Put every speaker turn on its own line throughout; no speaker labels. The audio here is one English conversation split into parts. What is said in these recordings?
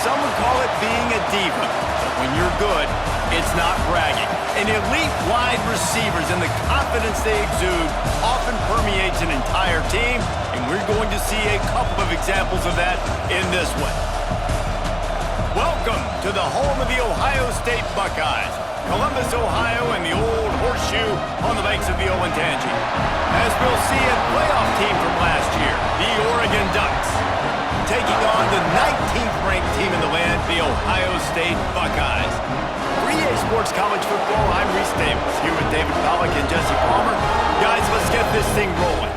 some would call it being a diva. But when you're good, it's not bragging. And elite wide receivers and the confidence they exude often permeates an entire team, and we're going to see a couple of examples of that in this one. Welcome to the home of the Ohio State Buckeyes, Columbus, Ohio, and the old horseshoe on the banks of the Olentangy. As we'll see, a playoff team from last year, the Oregon Ducks, taking on the 19th ranked team in the land, the Ohio State Buckeyes. For EA Sports College Football, I'm Reese Davis, here with David Pollack and Jesse Palmer. Guys, let's get this thing rolling.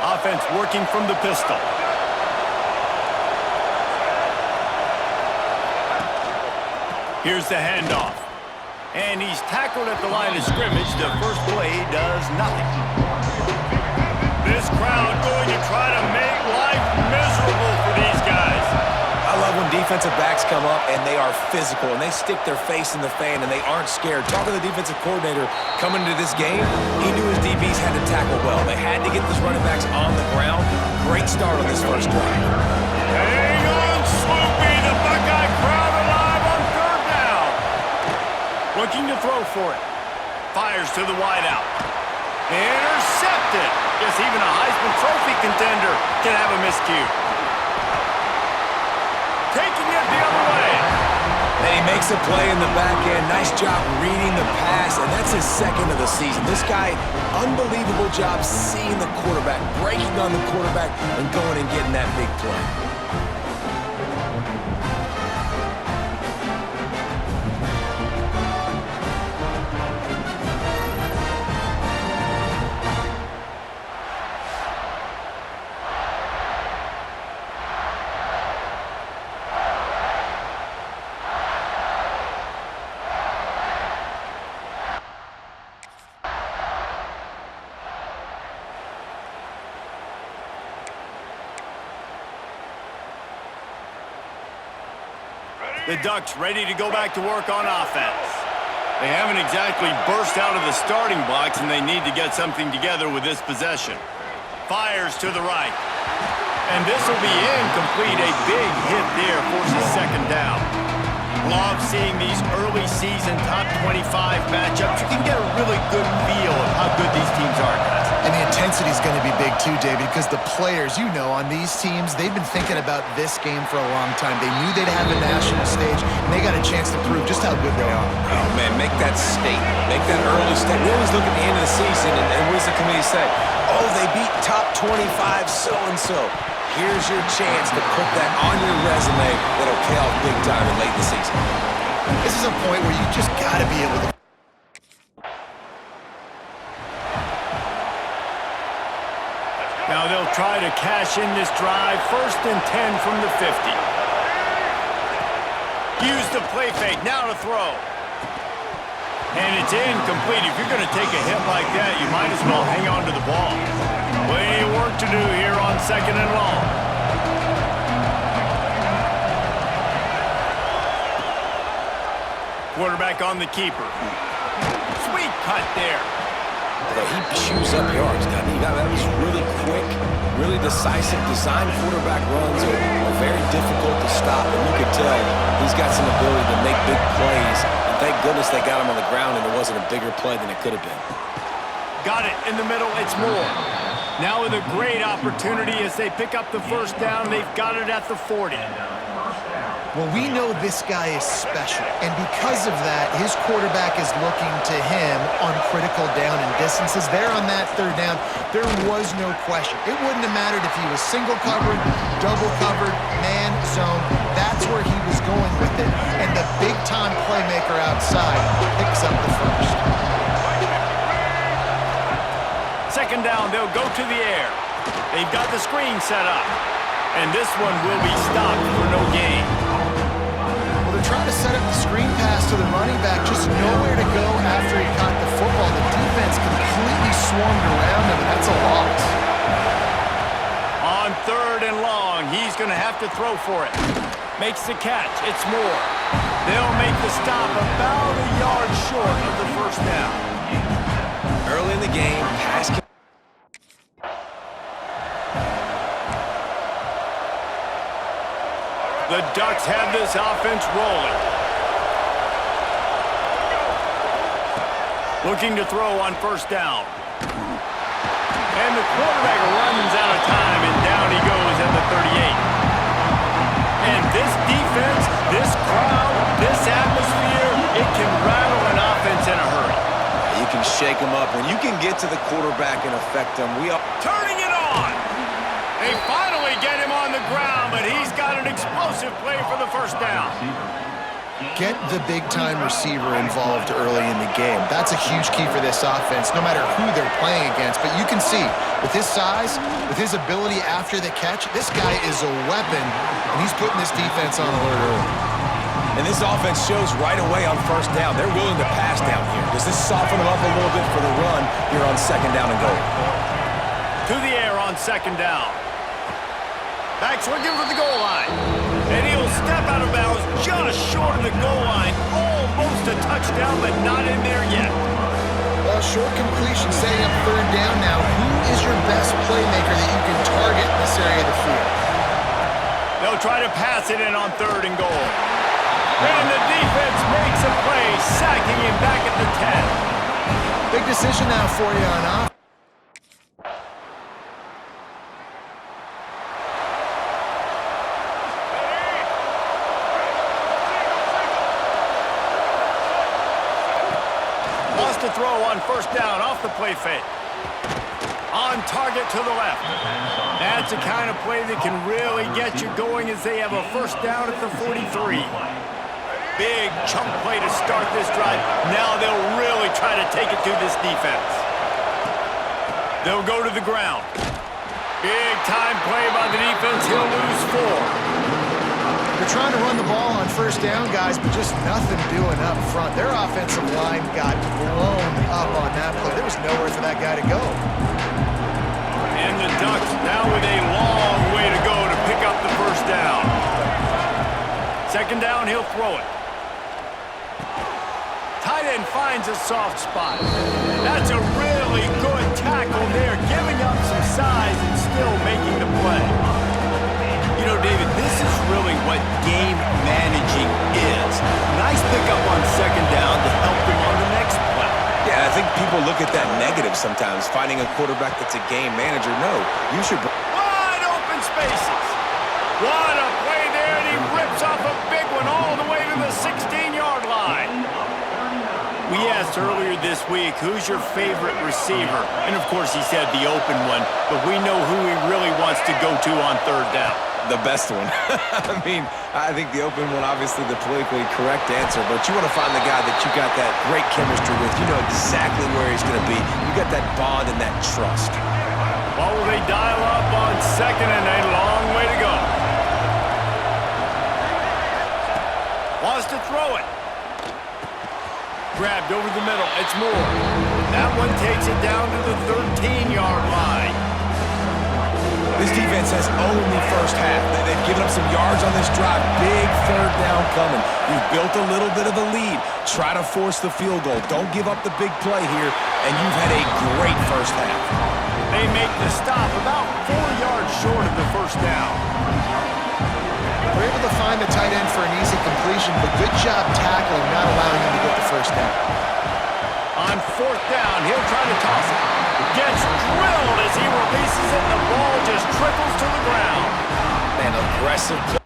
Offense working from the pistol. Here's the handoff. And he's tackled at the line of scrimmage. The first play does nothing. This crowd going to try to make life miserable for these guys.
I love when defensive backs come up and they are physical and they stick their face in the fan and they aren't scared. Talking to the defensive coordinator coming into this game, he knew his DBs had to tackle well. They had to get these running backs on the ground. Great start on this first drive.
Hang on, Swoopy. The Buckeye crowd alive on third down. Looking to throw for it. Fires to the wideout. Intercepted. Yes, even a Heisman Trophy contender can have a miscue. Taking it the other way.
And he makes a play in the back end. Nice job reading the pass, and that's his second of the season. This guy, unbelievable job seeing the quarterback, breaking on the quarterback, and going and getting that big play.
The Ducks ready to go back to work on offense. They haven't exactly burst out of the starting blocks, and they need to get something together with this possession. Fires to the right. And this will be incomplete. A big hit there forces second down. Love seeing these early season top 25 matchups. You can get a really good feel of how good these teams are, guys.
And the intensity is going to be big too, David, because the players, you know, on these teams, they've been thinking about this game for a long time. They knew they'd have a national stage, and they got a chance to prove just how good they are.
Oh, man, make that statement. Make that early statement. We always look at the end of the season, and what does the committee say? Oh, they beat top 25 so-and-so. Here's your chance to put that on your resume that'll pay off big time in late in the season.
This is a point where you just got to be able to.
Now they'll try to cash in this drive. 1st and 10 from the 50. Use the play fake. Now to throw. And it's incomplete. If you're going to take a hit like that, you might as well hang on to the ball. Plenty of work to do here on 2nd and long. Quarterback on the keeper. Sweet cut there.
He chews up yards. That was really quick, really decisive. Design quarterback runs are very difficult to stop, and you can tell he's got some ability to make big plays. And thank goodness they got him on the ground, and it wasn't a bigger play than it could have been.
Got it in the middle. It's more. Now with a great opportunity as they pick up the first down. They've got it at the 40.
Well, we know this guy is special, and because of that, his quarterback is looking to him on critical down and distances. There on that third down, there was no question. It wouldn't have mattered if he was single covered, double covered, man zone. That's where he was going with it, and the big-time playmaker outside picks up the first.
2nd down, they'll go to the air. They've got the screen set up, and this one will be stopped for no gain.
Trying to set up the screen pass to the running back, just nowhere to go after he caught the football. The defense completely swarmed around him, and that's a loss.
On 3rd and long. He's going to have to throw for it. Makes the catch. It's Moore. They'll make the stop about a yard short of the 1st down.
Early in the game, pass.
The Ducks have this offense rolling. Looking to throw on 1st down. And the quarterback runs out of time, and down he goes at the 38. And this defense, this crowd, this atmosphere, it can rattle an offense in a hurry.
You can shake them up. When you can get to the quarterback and affect them,
Turning it on! They finally get him on the ground, but he's got an explosive play for the 1st down.
Get the big-time receiver involved early in the game. That's a huge key for this offense, no matter who they're playing against. But you can see, with his size, with his ability after the catch, this guy is a weapon, and he's putting this defense on alert early.
And this offense shows right away on 1st down. They're willing to pass down here. Does this soften them up a little bit for the run here on 2nd down and goal?
To the air on 2nd down. Back's looking for the goal line. And he'll step out of bounds just short of the goal line. Almost a touchdown, but not in there yet.
Well, short completion, setting up 3rd down now. Who is your best playmaker that you can target in this area of the field?
They'll try to pass it in on 3rd and goal. And the defense makes a play, sacking him back at the 10.
Big decision now for you on offense.
To throw on 1st down off the play fake. On target to the left. That's the kind of play that can really get you going as they have a 1st down at the 43. Big chunk play to start this drive. Now they'll really try to take it to this defense. They'll go to the ground. Big time play by the defense. He'll lose 4.
They're trying to run the ball on 1st down, guys, but just nothing doing up front. Their offensive line got blown up on that play. There was nowhere for that guy to go.
And the Ducks now with a long way to go to pick up the 1st down. 2nd down, he'll throw it. Tight end finds a soft spot. That's a really good tackle there, giving up some size and still making the play. You know, David, this is really what game managing is. Nice pickup on 2nd down to help them on the next play.
Yeah, I think people look at that negative sometimes, finding a quarterback that's a game manager. No, you should...
Wide open spaces. What a play there, and he rips off a big one all the way to the 16-yard line. We asked earlier this week, who's your favorite receiver? And, of course, he said the open one, but we know who he really wants to go to on 3rd down.
The best one. I mean, I think the open one, obviously the politically correct answer, but you want to find the guy that you got that great chemistry with. You know exactly where he's going to be. You got that bond and that trust.
Well, will they dial up on 2nd and a long way to go? Wants to throw it. Grabbed over the middle. It's Moore. That one takes it down to the 13-yard line.
This defense has owned the 1st half. They've given up some yards on this drive. Big 3rd down coming. You've built a little bit of a lead. Try to force the field goal. Don't give up the big play here, and you've had a great 1st half.
They make the stop about 4 yards short of the 1st down.
We're able to find the tight end for an easy completion, but good job tackling, not allowing him to get the 1st down.
On 4th down, he'll try to toss it. Gets drilled as he releases it, and the ball just trickles to the ground.
Man, aggressive play.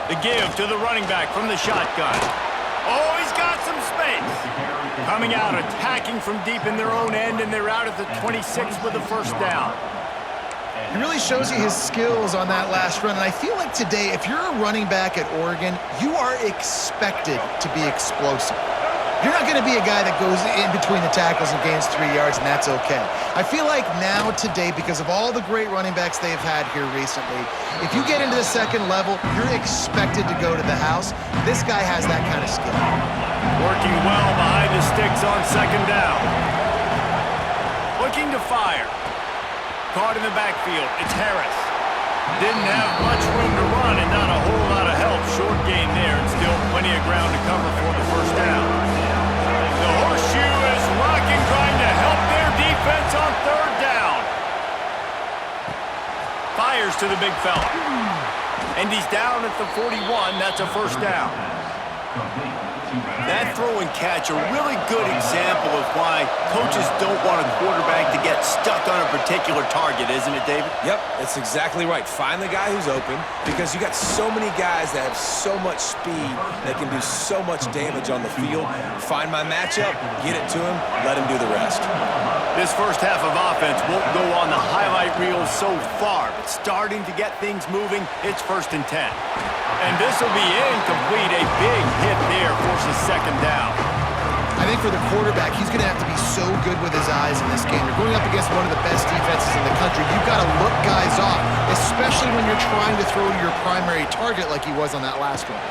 The give to the running back from the shotgun. Oh, he's got some space. Coming out, attacking from deep in their own end, and they're out at the 26 with the 1st down.
He really shows you his skills on that last run, and I feel like today, if you're a running back at Oregon, you are expected to be explosive. You're not going to be a guy that goes in between the tackles and gains 3 yards, and that's okay. I feel like now, today, because of all the great running backs they've had here recently, if you get into the second level, you're expected to go to the house. This guy has that kind of skill.
Working well behind the sticks on second down. Looking to fire. Caught in the backfield. It's Harris. Didn't have much room to run and not a whole lot of help. Short gain there and still plenty of ground to cover for the first down. The horseshoe is rocking, trying to help their defense on third down. Fires to the big fella. And he's down at the 41. That's a first down. That throw and catch, a really good example of why coaches don't want a quarterback to get stuck on a particular target, isn't it, David?
Yep, that's exactly right. Find the guy who's open, because you got so many guys that have so much speed that can do so much damage on the field. Find my matchup, get it to him, let him do the rest.
This first half of offense won't go on the highlight reel so far, but starting to get things moving, it's 1st and 10. And this will be incomplete. A big hit there forces second down.
I think for the quarterback, he's going to have to be so good with his eyes in this game. You're going up against one of the best defenses in the country. You've got to look guys off, especially when you're trying to throw to your primary target like he was on that last one.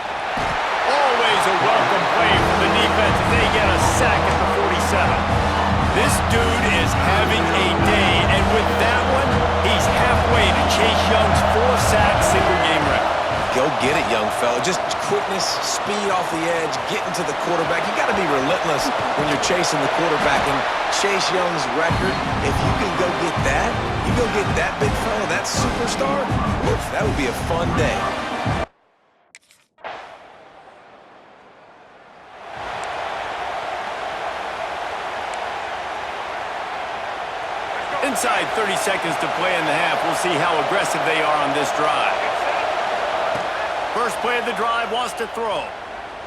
Always a welcome play from the defense as they get a sack at the 47. This dude is having a day, and with that one, he's halfway to Chase Young's 4-sack single-game record.
Go get it, young fella. Just quickness, speed off the edge, getting to the quarterback. You got to be relentless when you're chasing the quarterback. And Chase Young's record, if you can go get that, you go get that big fella, that superstar, oof, that would be a fun day.
Inside 30 seconds to play in the half. We'll see how aggressive they are on this drive. First play of the drive, wants to throw.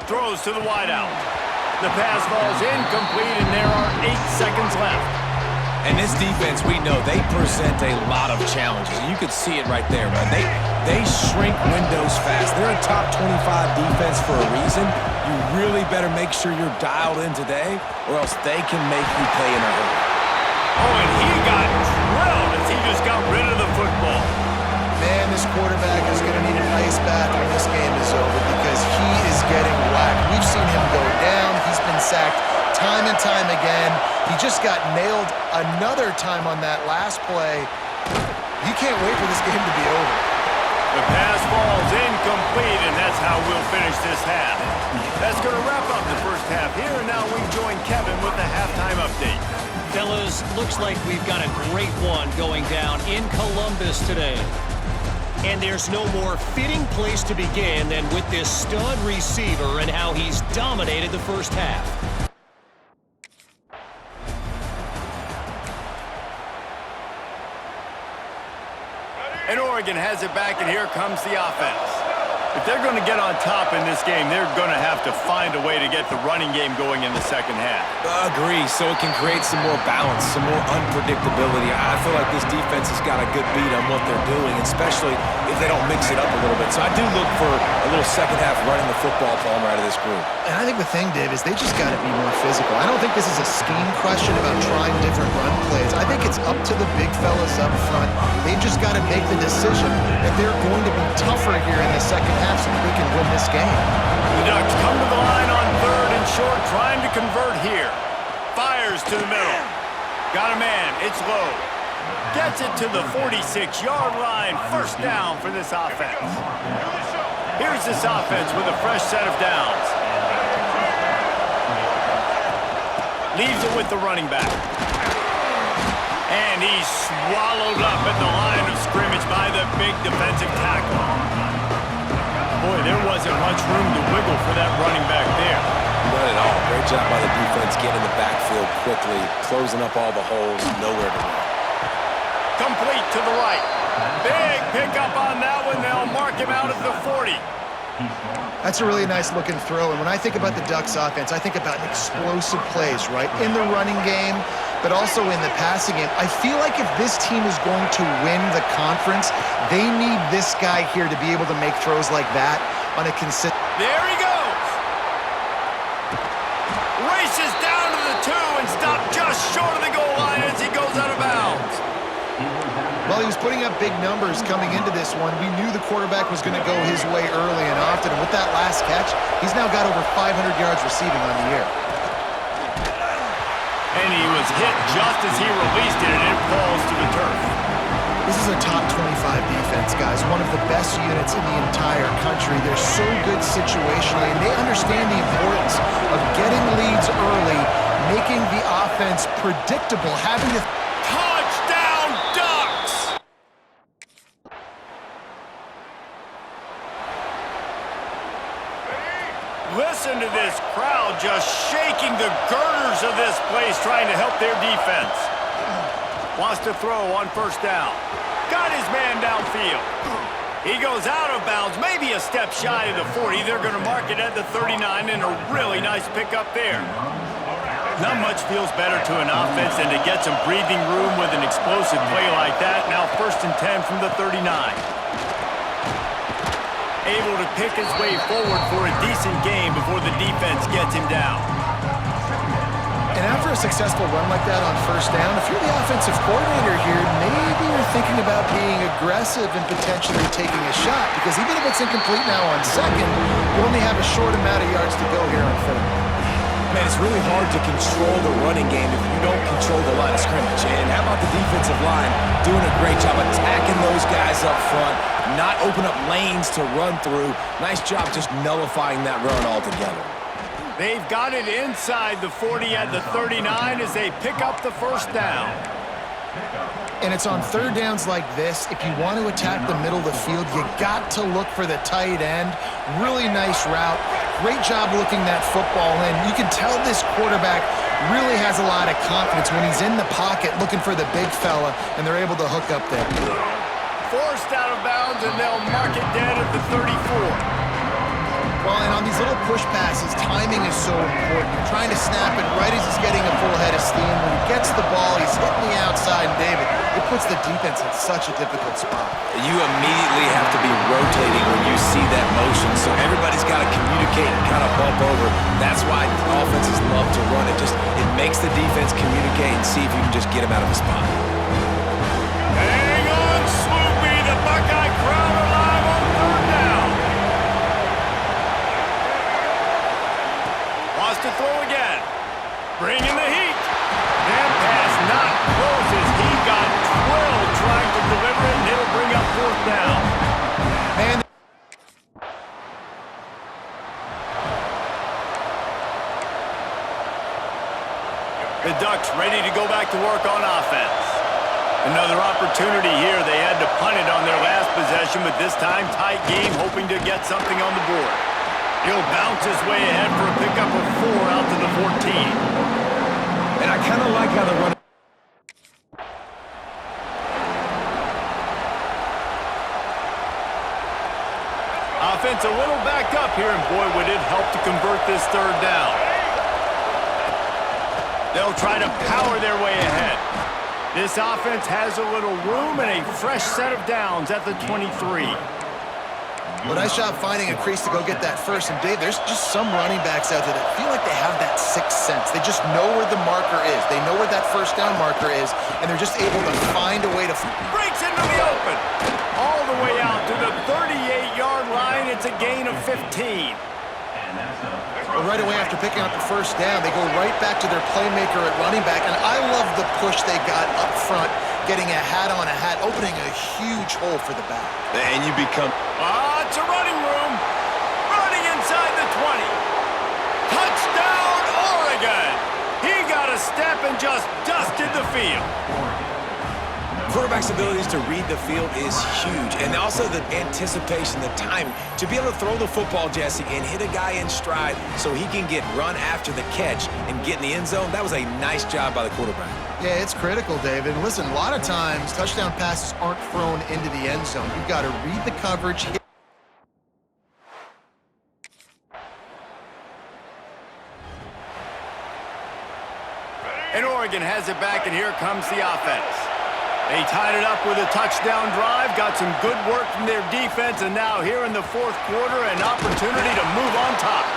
Throws to the wideout. The pass falls incomplete, and there are 8 seconds left.
And this defense, we know, they present a lot of challenges. And you can see it right there, man. They shrink windows fast. They're a top 25 defense for a reason. You really better make sure you're dialed in today, or else they can make you pay in a hurry.
Oh, and he got drilled as he just got rid of the football.
Man, this quarterback is going to need an ice bath when this game is over because he is getting whacked. We've seen him go down. He's been sacked time and time again. He just got nailed another time on that last play. You can't wait for this game to be over.
The pass falls incomplete, and that's how we'll finish this half. That's going to wrap up the first half here, and now we join Kevin with the halftime update.
Fellas, looks like we've got a great one going down in Columbus today. And there's no more fitting place to begin than with this stud receiver and how he's dominated the first half.
And Oregon has it back, and here comes the offense. If they're going to get on top in this game, they're going to have to find a way to get the running game going in the second half.
Agree, so it can create some more balance, some more unpredictability. I feel like this defense has got a good beat on what they're doing, especially if they don't mix it up a little bit. So I do look for a little second half running the football Palmer out of this group.
And I think the thing, Dave, is they just got to be more physical. I don't think this is a scheme question about trying different run plays. I think it's up to the big fellas up front. They've just got to make the decision that they're going to be tougher here in the second half so that we can win this game.
The Ducks come to the line on 3rd and short, trying to convert here. Fires to the middle. Got a man. It's low. Gets it to the 46-yard line. First down for this offense. Here's this offense with a fresh set of downs. Leaves it with the running back. And he's swallowed up at the line of scrimmage by the big defensive tackle. Boy, there wasn't much room to wiggle for that running back there.
Not at all. Great job by the defense getting in the backfield quickly, closing up all the holes, nowhere to run.
Complete to the right. Big pickup on that one. They'll mark him out at the 40.
That's a really nice looking throw. And when I think about the Ducks offense, I think about explosive plays, right? In the running game, but also in the passing game. I feel like if this team is going to win the conference, they need this guy here to be able to make throws like that on a consistent.
There he goes. races down to the 2 and stopped just short of the goal line as he goes out of bounds.
Well, he was putting up big numbers coming into this one. We knew the quarterback was going to go his way early and often. And with that last catch, he's now got over 500 yards receiving on the year.
And he was hit just as he released it, and it falls to the turf.
This is a top 25 defense, guys. One of the best units in the entire country. They're so good situationally, and they understand the importance of getting leads early, making the offense predictable, having the...
Touchdown, Ducks! Listen to this crowd just shaking the girders of this place, trying to help their defense. Wants to throw on first down. Got his man downfield. He goes out of bounds, maybe a step shy of the 40. They're going to mark it at the 39, and a really nice pickup there. Not much feels better to an offense than to get some breathing room with an explosive play like that. Now 1st and 10 from the 39. Able to pick his way forward for a decent game before the defense gets him down.
And after a successful run like that on first down, if you're the offensive coordinator here, maybe you're thinking about being aggressive and potentially taking a shot, because even if it's incomplete now on second, you only have a short amount of yards to go here on third.
Man, it's really hard to control the running game if you don't control the line of scrimmage. And how about the defensive line doing a great job attacking those guys up front, not open up lanes to run through. Nice job just nullifying that run altogether.
They've got it inside the 40 at the 39 as they pick up the first down.
And it's on third downs like this. If you want to attack the middle of the field, you got to look for the tight end. Really nice route. Great job looking that football in. You can tell this quarterback really has a lot of confidence when he's in the pocket looking for the big fella, and they're able to hook up there.
Forced out of bounds, and they'll mark it dead at the 34.
Well, and on these little push passes, timing is so important. You're trying to snap it right as he's getting a full head of steam. When he gets the ball, he's hitting the outside, and David, it puts the defense in such a difficult spot.
You immediately have to be rotating when you see that motion, so everybody's got to communicate and kind of bump over. That's why offenses love to run it. It makes the defense communicate and see if you can just get him out of his spot.
Hang on, Swoopy, the Buckeye crowd alive on third down. Wants to throw again. Bringing the heat. That pass not close as he got 12 trying to deliver it, and it'll bring up fourth down.
Man.
The Ducks ready to go back to work on offense. Another opportunity here. They had to punt it on their last possession, but this time tight game, hoping to get something on the board. He'll bounce his way ahead for a pickup of 4 out to the 14.
And I kind of like how the run...
Offense a little backed up here, and boy, would it help to convert this third down. They'll try to power their way ahead. This offense has a little room and a fresh set of downs at the 23.
Well, nice job finding a crease to go get that first. And, Dave, there's just some running backs out there that feel like they have that sixth sense. They just know where the marker is. They know where that first down marker is, and they're just able to find a way to...
Breaks into the open. All the way out to the 38-yard line. It's a gain of 15.
Well, right away after picking up the first down, they go right back to their playmaker at running back. And I love the push they got up front, getting a hat on a hat, opening a huge hole for the back.
And you become...
It's a running room. Running inside the 20. Touchdown, Oregon. He got a step and just dusted the field.
Quarterback's abilities to read the field is huge, and also the anticipation, the timing. To be able to throw the football, Jesse, and hit a guy in stride so he can get run after the catch and get in the end zone, that was a nice job by the quarterback.
Yeah, it's critical, David. Listen, a lot of times touchdown passes aren't thrown into the end zone. You've got to read the coverage.
And Oregon has it back, and here comes the offense. They tied it up with a touchdown drive, got some good work from their defense, and now here in the fourth quarter, an opportunity to move on top.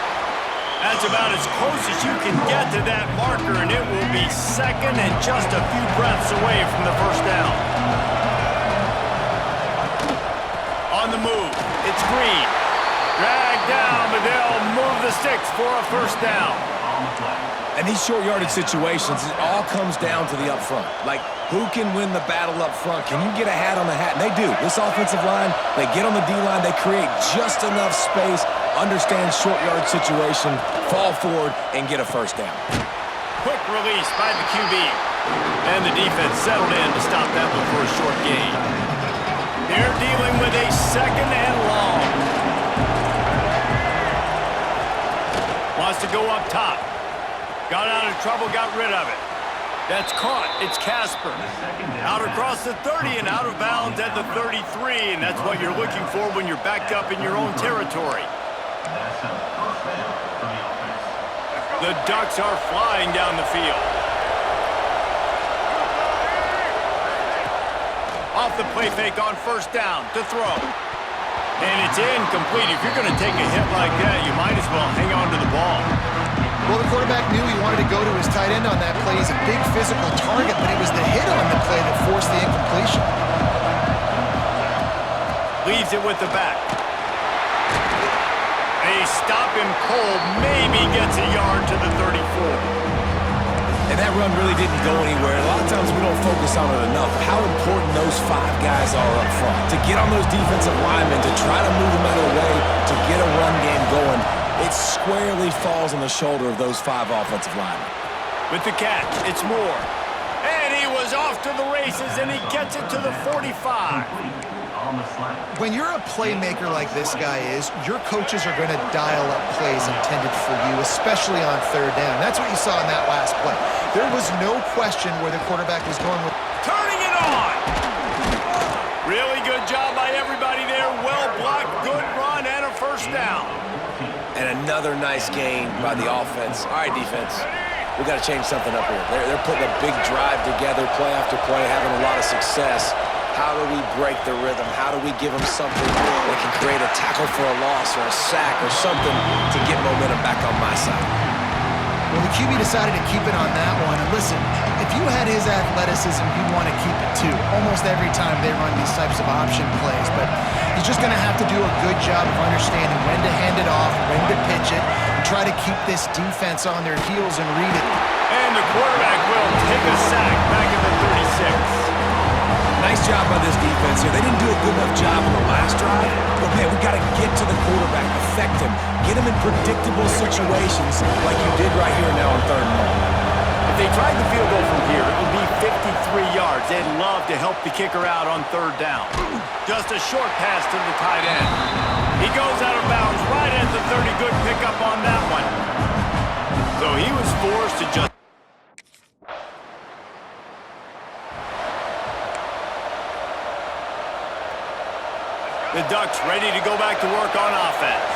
That's about as close as you can get to that marker, and it will be second and just a few breaths away from the first down. On the move, it's Green. Dragged down, but they'll move the sticks for a first down.
And these short yardage situations, it all comes down to the up front. Like, who can win the battle up front? Can you get a hat on the hat? And they do. This offensive line, they get on the D-line, they create just enough space, understand short yardage situation, fall forward, and get a first down.
Quick release by the QB. And the defense settled in to stop that one for a short gain. They're dealing with a second and long. Wants to go up top. Got out of trouble, got rid of it. That's caught. It's Casper. Out across the 30 and out of bounds at the 33, and that's what you're looking for when you're backed up in your own territory. The Ducks are flying down the field. Off the play fake on first down to throw. And it's incomplete. If you're going to take a hit like that, you might as well hang on to the ball.
Well, the quarterback knew he wanted to go to his tight end on that play. He's a big physical target, but it was the hit on the play that forced the incompletion.
Leaves it with the back. They stop him cold, maybe gets a yard to the 34.
And that run really didn't go anywhere. A lot of times we don't focus on it enough, how important those 5 guys are up front. To get on those defensive linemen, to try to move them out of the way, to get a run game going, it squarely falls on the shoulder of those 5 offensive linemen.
With the catch, it's Moore. And he was off to the races, and he gets it to the 45.
When you're a playmaker like this guy is, your coaches are going to dial up plays intended for you, especially on third down. That's what you saw in that last play. There was no question where the quarterback was going with.
Turning it on! Really good job by everybody there. Well blocked, good run, and a first down.
And another nice gain by the offense. All right, defense, we got to change something up here. They're putting a big drive together, play after play, having a lot of success. How do we break the rhythm? How do we give them something that can create a tackle for a loss or a sack or something to get momentum back on my side?
Well, the QB decided to keep it on that one. And listen, if you had his athleticism, you'd want to keep it too. Almost every time they run these types of option plays. But he's just going to have to do a good job of understanding when to hand it off, when to pitch it, and try to keep this defense on their heels and read it.
And the quarterback will take a sack back at the 36.
Nice job by this defense here. They didn't do a good enough job on the last drive, but man, we got to get to the quarterback, affect him, get him in predictable situations like you did right here now on third and long.
If they tried the field goal from here, it would be 53 yards. They'd love to help the kicker out on third down. Just a short pass to the tight end. He goes out of bounds right at the 30. Good pickup on that one. So he was forced to just... The Ducks ready to go back to work on offense.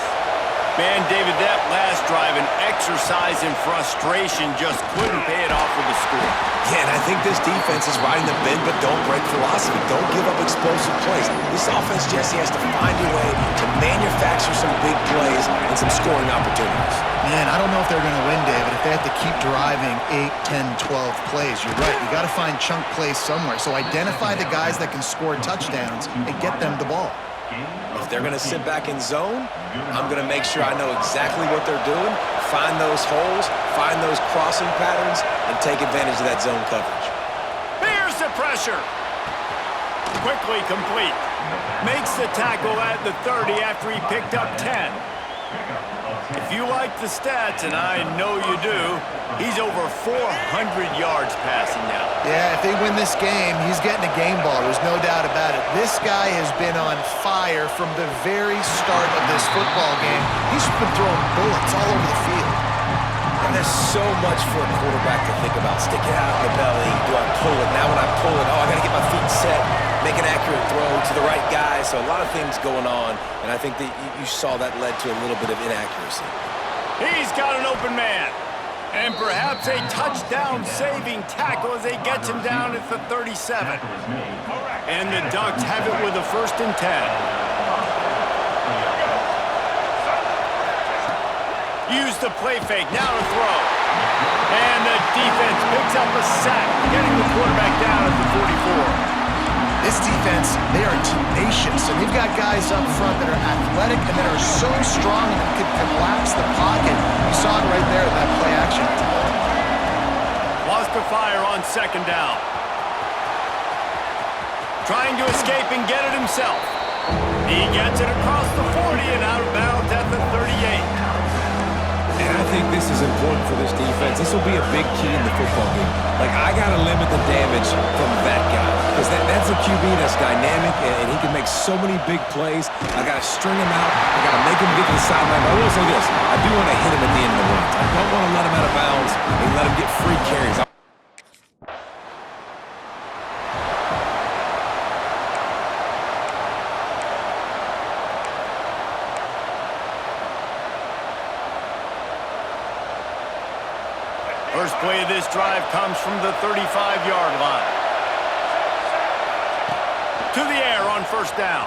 Man, David, that last drive, an exercise in frustration, just couldn't pay it off with a score.
Yeah, and I think this defense is riding the bend but don't break philosophy. Don't give up explosive plays. This offense, Jesse, has to find a way to manufacture some big plays and some scoring opportunities.
Man, I don't know if they're going to win, David, if they have to keep driving 8, 10, 12 plays. You're right. You got to find chunk plays somewhere. So identify the guys that can score touchdowns and get them the ball.
If they're going to sit back in zone, I'm going to make sure I know exactly what they're doing, find those holes, find those crossing patterns, and take advantage of that zone coverage.
Here's the pressure. Quickly complete. Makes the tackle at the 30 after he picked up 10. If you like the stats, and I know you do, he's over 400 yards passing now.
Yeah, if they win this game, he's getting a game ball. There's no doubt about it. This guy has been on fire from the very start of this football game. He's been throwing bullets all over the field.
And there's so much for a quarterback to think about. Stick it out in the belly. Do I pull it? Now when I pull it, I got to get my feet set, make an accurate throw to the right guy. So a lot of things going on, and I think that you saw that led to a little bit of inaccuracy.
He's got an open man. And perhaps a touchdown-saving tackle as they get him down at the 37. And the Ducks have it with a 1st and 10. Use the play fake, now to throw. And the defense picks up a sack, getting the quarterback down at the 44.
This defense, they are tenacious, and they've got guys up front that are athletic and that are so strong that could collapse the pocket. You saw it right there in that play action.
Lost to fire on second down. Trying to escape and get it himself. He gets it across the 40 and out of bounds at the 38.
And I think this is important for this defense. This will be a big key in the football game. Like, I got to limit the damage from that guy. Because that's a QB that's dynamic, and he can make so many big plays. I got to string him out. I got to make him get to the sideline. But I will say this. I do want to hit him at the end of the run. I don't want to let him out of bounds and let him get free carries.
First play of this drive comes from the 35-yard line. To the air on first down.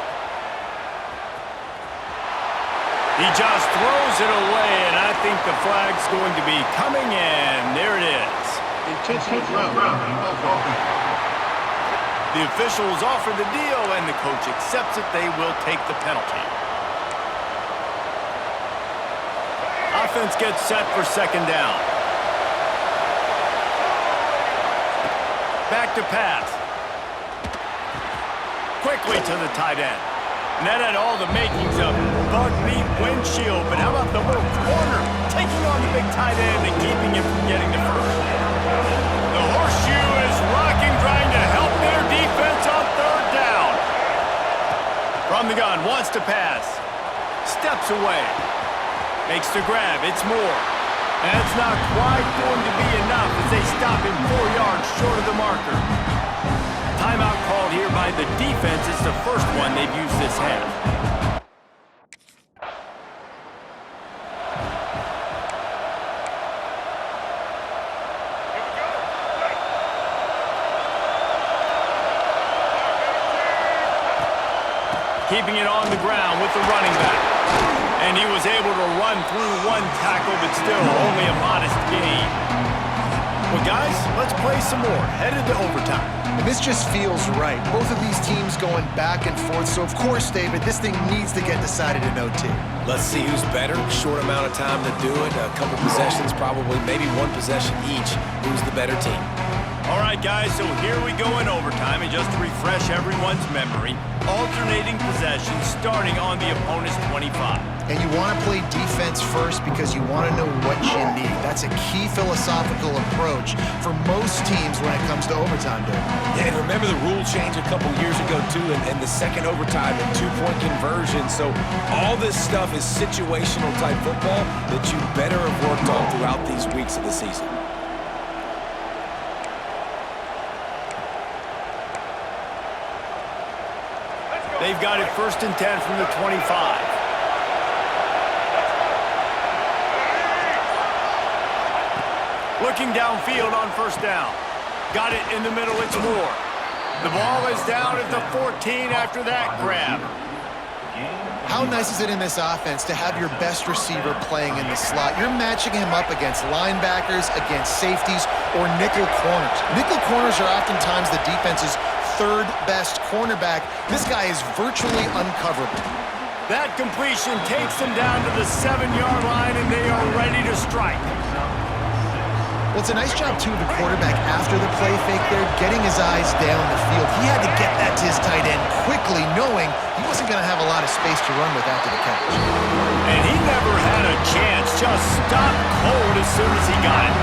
He just throws it away, and I think the flag's going to be coming in. There it is.
Intentional grounding.
The officials offer the deal, and the coach accepts it. They will take the penalty. Offense gets set for second down. Back to pass. Quickly to the tight end. And that had all the makings of bug meat windshield. But how about the little corner taking on the big tight end and keeping him from getting to first? The horseshoe is rocking, trying to help their defense on third down. From the gun, wants to pass. Steps away. Makes the grab. It's more. That's not quite going to be enough as they stop him 4 yards short of the marker. Timeout called here by the defense. It's the first one they've used this half. Keeping it on the ground with the running back. And he was able to run through one tackle, but still only a modest gain. Well, guys, let's play some more. Headed to overtime.
And this just feels right. Both of these teams going back and forth. So, of course, David, this thing needs to get decided in OT.
Let's see who's better. Short amount of time to do it. A couple possessions, probably maybe one possession each. Who's the better team?
All right, guys, so here we go in overtime. And just to refresh everyone's memory, alternating possessions starting on the opponent's 25.
And you want to play defense first because you want to know what you need. That's a key philosophical approach for most teams when it comes to overtime, David.
Yeah, and remember the rule change a couple years ago, too, and the second overtime and two-point conversion. So all this stuff is situational type football that you better have worked on throughout these weeks of the season.
They've got it 1st and 10 from the 25. Looking downfield on first down. Got it in the middle, it's Moore. The ball is down at the 14 after that grab.
How nice is it in this offense to have your best receiver playing in the slot? You're matching him up against linebackers, against safeties, or nickel corners. Nickel corners are oftentimes the defense's third best cornerback. This guy is virtually uncoverable.
That completion takes them down to the 7-yard line, and they are ready to strike.
Well, it's a nice job, too, of the quarterback after the play fake there, getting his eyes down the field. He had to get that to his tight end quickly, knowing he wasn't going to have a lot of space to run with after the catch.
And he never had a chance, just stopped cold as soon as he got it.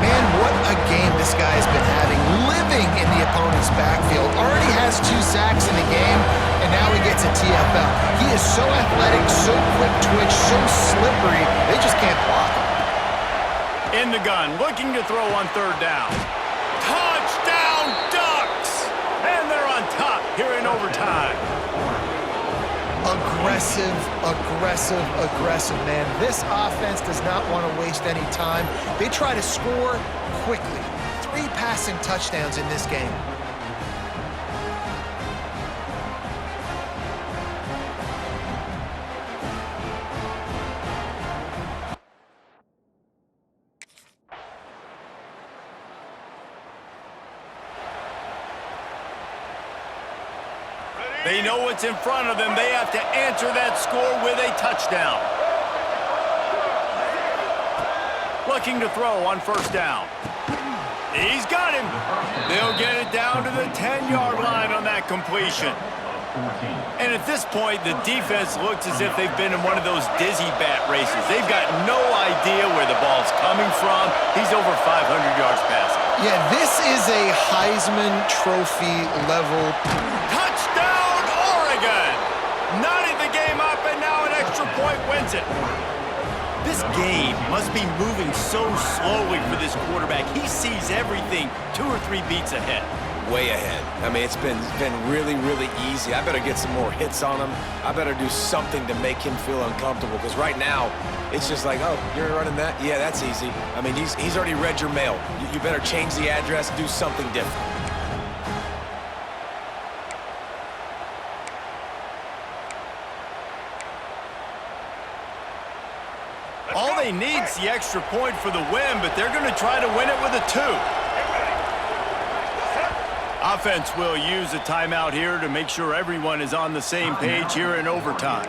Man, what a game this guy has been having, living in the opponent's backfield. Already has 2 sacks in the game, and now he gets a TFL. He is so athletic, so quick twitch, so slippery, they just can't block him.
In the gun, looking to throw on third down. Touchdown, Ducks! And they're on top here in overtime.
Aggressive, aggressive, aggressive, man. This offense does not want to waste any time. They try to score quickly. 3 passing touchdowns in this game.
They know what's in front of them. They have to answer that score with a touchdown. Looking to throw on first down. He's got him. They'll get it down to the 10-yard line on that completion. And at this point, the defense looks as if they've been in one of those dizzy bat races. They've got no idea where the ball's coming from. He's over 500 yards passing.
Yeah, this is a Heisman Trophy level.
Touchdown, Oregon! Knotted the game up, and now an extra point wins it. This game must be moving so slowly for this quarterback. He sees everything 2 or 3 beats ahead.
Way ahead. I mean, it's been really, really easy. I better get some more hits on him. I better do something to make him feel uncomfortable, because right now, it's just like, oh, you're running that? Yeah, that's easy. I mean, he's already read your mail. You better change the address, do something different.
All they need is the extra point for the win, but they're going to try to win it with a 2. Offense will use a timeout here to make sure everyone is on the same page here in overtime.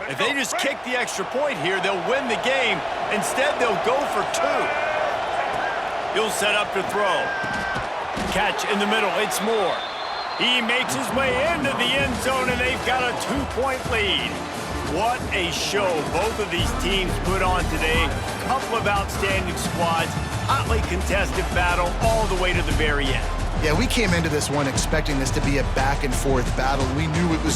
If they just kick the extra point here, they'll win the game. Instead, they'll go for 2. He'll set up to throw. Catch in the middle, it's Moore. He makes his way into the end zone, and they've got a 2-point lead. What a show both of these teams put on today. Couple of outstanding squads, hotly contested battle all the way to the very end.
Yeah, we came into this one expecting this to be a back-and-forth battle. We knew it was